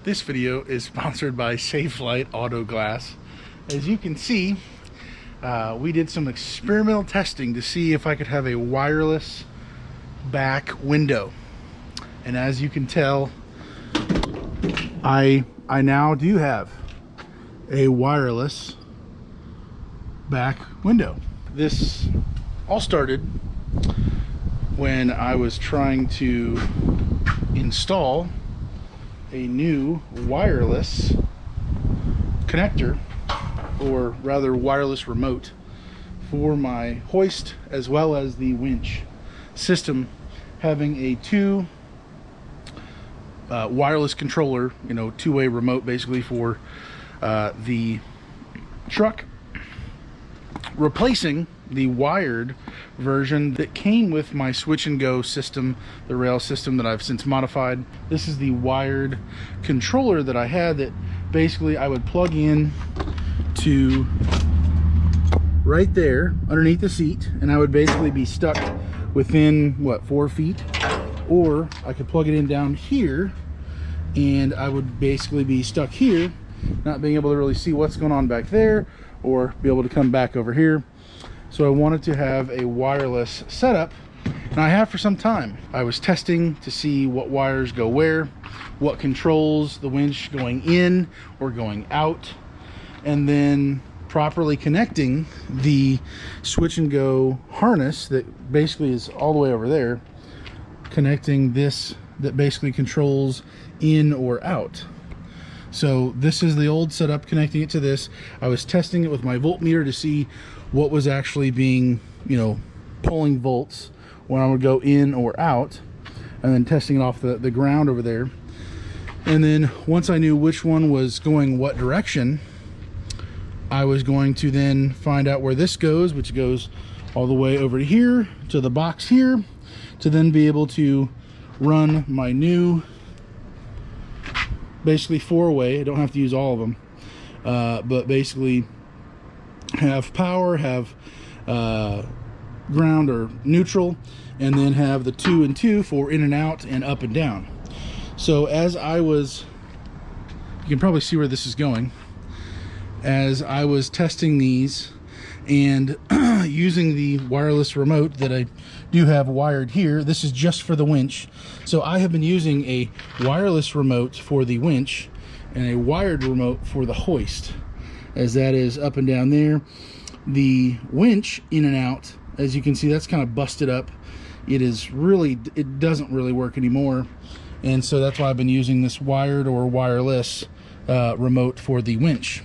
This video is sponsored by Safelite Auto Glass. As you can see, we did some experimental testing to see if I could have a wireless back window. And as you can tell, I now do have a wireless back window. This all started when I was trying to install a new wireless connector, or rather wireless remote, for my hoist as well as the winch system, having a wireless controller, two-way remote basically for the truck, replacing the wired version that came with my switch and go system, the rail system that I've since modified. This is the wired controller that I had, that basically I would plug in to right there underneath the seat, and I would basically be stuck within 4 feet, or I could plug it in down here and I would basically be stuck here, not being able to really see what's going on back there, or be able to come back over here. So I wanted to have a wireless setup, and I have for some time. I was testing to see what wires go where, what controls the winch going in or going out, and then properly connecting the switch and go harness that basically is all the way over there, connecting this that basically controls in or out. So this is the old setup, connecting it to this. I was testing it with my voltmeter to see what was actually being, pulling volts when I would go in or out, and then testing it off the ground over there. And then once I knew which one was going what direction, I was going to then find out where this goes, which goes all the way over to here, to the box here, to then be able to run my new, basically 4-way. I don't have to use all of them, but basically have power, have ground or neutral, and then have the 2 and 2 for in and out and up and down. So as I was, you can probably see where this is going, as I was testing these and using the wireless remote that I do have wired here. This is just for the winch. So I have been using a wireless remote for the winch and a wired remote for the hoist, as that is up and down there. The winch in and out, as you can see, that's kind of busted up. It doesn't really work anymore, and so that's why I've been using this wired or wireless remote for the winch.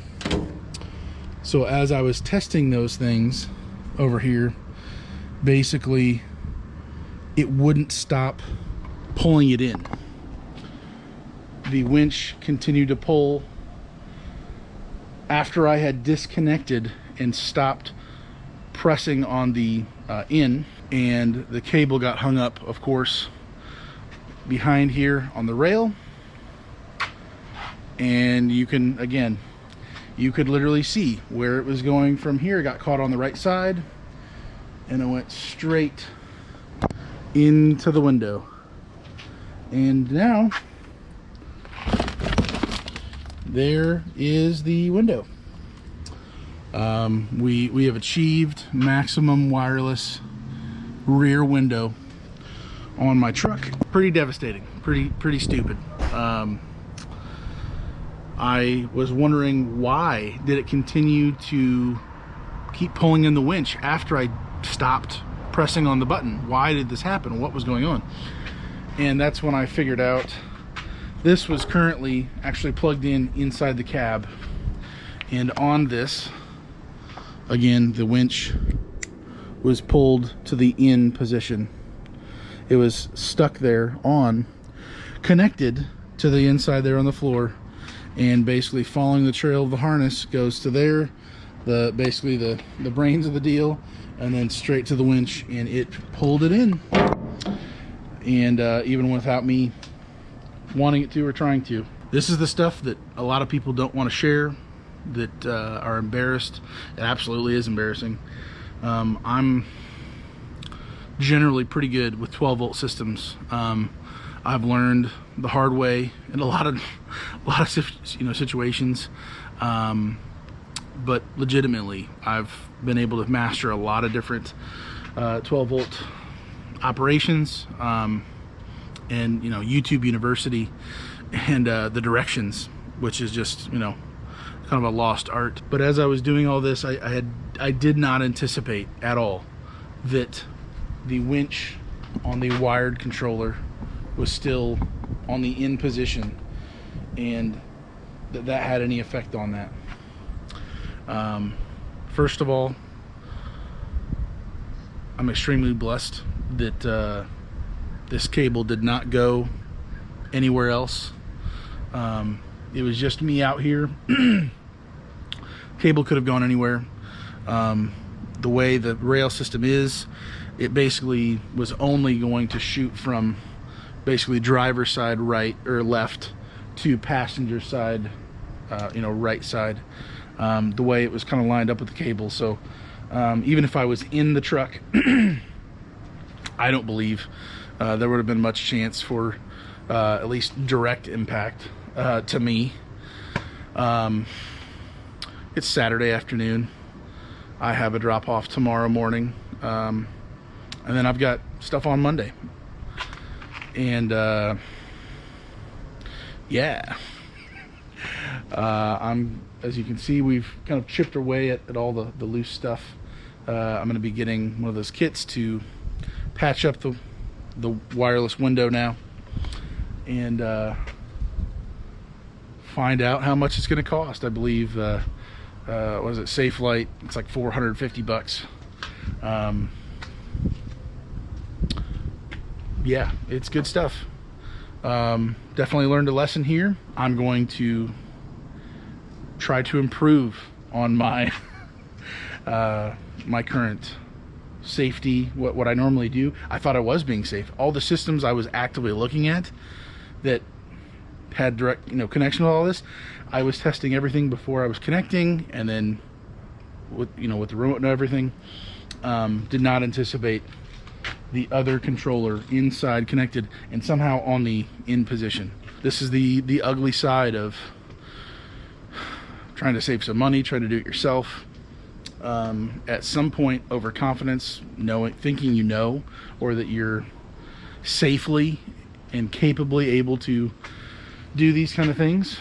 So as I was testing those things over here, basically it wouldn't stop pulling it in. The winch continued to pull after I had disconnected and stopped pressing on the in, and the cable got hung up, of course, behind here on the rail. And you could literally see where it was going from here. It got caught on the right side, and it went straight into the window. And now there is the window. We have achieved maximum wireless rear window on my truck. Pretty devastating, pretty stupid. I was wondering, why did it continue to keep pulling in the winch after I stopped pressing on the button? Why did this happen? What was going on? And that's when I figured out this was currently actually plugged in inside the cab, and on this, again, the winch was pulled to the in position. It was stuck there on, connected to the inside there on the floor, and basically following the trail of the harness goes to there, basically the brains of the deal, and then straight to the winch, and it pulled it in. And even without me wanting it to or trying to. This is the stuff that a lot of people don't want to share, that are embarrassed. It absolutely is embarrassing. I'm generally pretty good with 12-volt systems. I've learned the hard way in a lot of situations, but legitimately I've been able to master a lot of different 12-volt operations, and YouTube University, and the directions, which is just kind of a lost art. But as I was doing all this, I did not anticipate at all that the winch on the wired controller was still on the in position, and that had any effect on that. First of all, I'm extremely blessed that this cable did not go anywhere else. It was just me out here. Cable could have gone anywhere. The way the rail system is, it basically was only going to shoot from basically driver's side right or left to passenger side, right side, the way it was kind of lined up with the cable. So even if I was in the truck, I don't believe there would have been much chance for at least direct impact to me. It's Saturday afternoon. I have a drop off tomorrow morning, and then I've got stuff on Monday. And yeah, as you can see, we've kind of chipped away at all the loose stuff. I'm going to be getting one of those kits to patch up the wireless window now, and find out how much it's going to cost. I believe was it Safelite? It's like $450. Yeah, it's good stuff. Definitely learned a lesson here. I'm going to try to improve on my my current safety, what I normally do. I thought I was being safe. All the systems I was actively looking at that had direct connection with all this, I was testing everything before I was connecting, and then with the remote and everything. Did not anticipate the other controller inside connected and somehow on the in position. This is the ugly side of trying to save some money, trying to do it yourself. At some point, overconfidence, thinking or that you're safely and capably able to do these kind of things.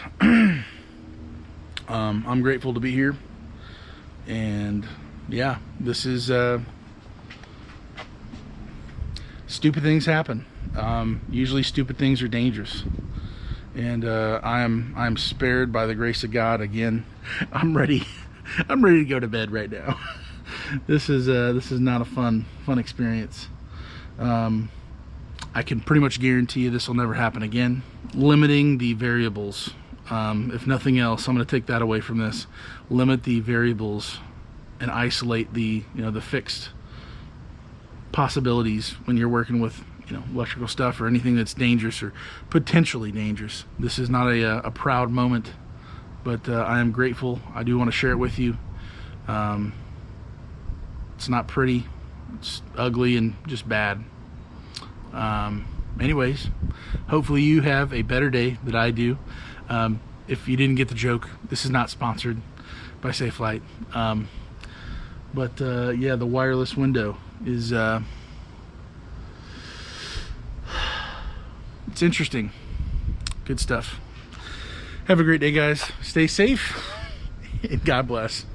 I'm grateful to be here, and yeah, this is stupid things happen. Usually stupid things are dangerous, and I'm spared by the grace of God again. I'm ready to go to bed right now. This is not a fun experience. I can pretty much guarantee you this will never happen again. Limiting the variables, if nothing else, I'm going to take that away from this. Limit the variables and isolate the fixed possibilities when you're working with electrical stuff or anything that's dangerous or potentially dangerous. This is not a proud moment, but I am grateful. I do want to share it with you. It's not pretty, it's ugly and just bad. Anyways, hopefully you have a better day than I do. If you didn't get the joke, this is not sponsored by Safelite. But yeah, the wireless window is it's interesting. Good stuff. Have a great day, guys. Stay safe, and God bless.